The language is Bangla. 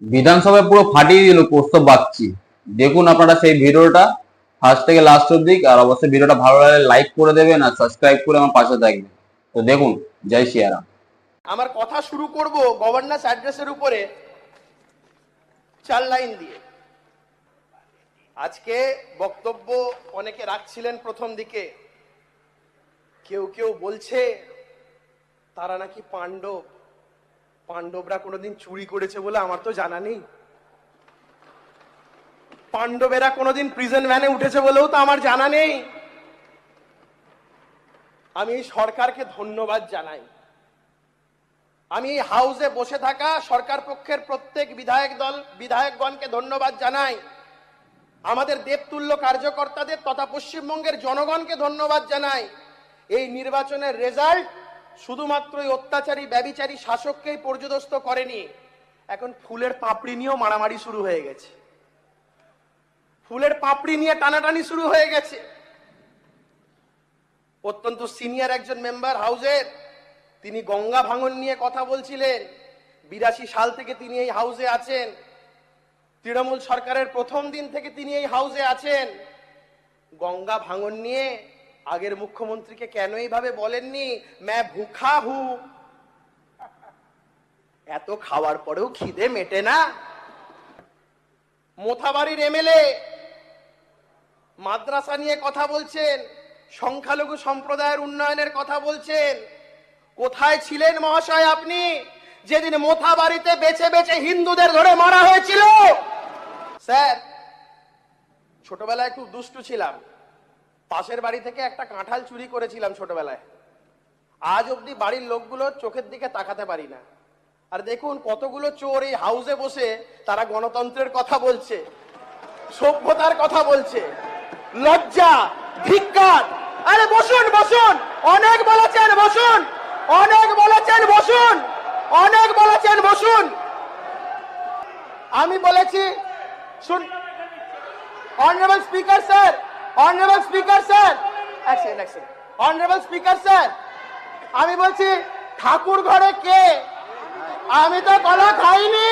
বিধানসভায় পুরো ফাটিয়ে দিল কৌস্তব বাগচি। দেখুন আপনারা সেই ভিডিওটা ফার্স্ট থেকে লাস্ট অব্দি, আর অবশ্যই ভিডিওটা ভালো লাগলে লাইক করে দেবেন আর সাবস্ক্রাইব করে আমার পাশে থাকবেন। তো দেখুন, জয় সিয়ারাম। আমার কথা শুরু করব গভর্নর অ্যাড্রেসের উপরে 4 লাইন দিয়ে। আজকে বক্তব্য অনেকে রাখছিলেন প্রথম দিকে, কেউ কেউ বলছে তারা নাকি পাণ্ডবরা কোনোদিন চুরি করেছে বলে আমার তো জানা নেই, পাণ্ডবেরা কোনোদিন প্রিজন ভ্যানে উঠেছে বলেও তো আমার জানা নেই। আমি সরকারকে ধন্যবাদ জানাই, আমি হাউসে বসে থাকা সরকার পক্ষের প্রত্যেক বিধায়কগণকে ধন্যবাদ জানাই, আমাদের দেবতুল্য কার্যকর্তাদের তথা পশ্চিমবঙ্গের জনগণকে ধন্যবাদ জানাই। এই নির্বাচনের রেজাল্ট শুধুমাত্র অত্যাচারী ব্যভিচারী শাসককেই পর্যদস্ত করেনি, এখন ফুলের পাপড়ি নিয়েও মারামারি শুরু হয়ে গেছে, ফুলের পাপড়ি নিয়ে টানাটানি শুরু হয়ে গেছে। অত্যন্ত সিনিয়র একজন মেম্বার হাউসের, তিনি গঙ্গা ভাঙন নিয়ে কথা বলছিলেন। 82 সাল থেকে তিনি এই হাউসে আছেন, তৃণমূল সরকারের প্রথম দিন থেকে তিনি এই হাউসে আছেন। গঙ্গা ভাঙন নিয়ে আগের মুখ্যমন্ত্রীকে কেন এইভাবে বলেননি, मैं भूखा हूं। এত খাওয়ার পরেও খিদে মেটে না। মোথাবাড়ির এমএলএ মাদ্রাসা নিয়ে কথা বলছেন, সংখ্যালঘু সম্প্রদায়ের উন্নয়নের কথা বলছেন। কোথায় ছিলেন মহাশয় আপনি যেদিন মোথাবাড়িতে বেছে বেছে হিন্দুদের ধরে মারা হয়েছিল? স্যার, ছোটবেলায় খুব দুষ্টু ছিলাম, পাশের বাড়ি থেকে একটা কাঁঠাল চুরি করেছিলাম ছোটবেলায়। আজ অব্দি বাড়ির লোকগুলোর চোখের দিকে তাকাতে পারি না। আর দেখুন কতগুলো চোর এই হাউসে বসে তারা গণতন্ত্রের কথা বলছে, সভ্যতার কথা বলছে। লজ্জা, ধিক্কার। আরে বসুন বসুন, অনেক বলেছেন বসুন, অনেক বলেছেন বসুন, অনেক বলেছেন বসুন। আমি বলেছি শুন, honourable speaker sir, honourable speaker sir, honourable speaker sir, আমি বলছি ঠাকুর ঘরে কে? আমি তো কলা খাইনি।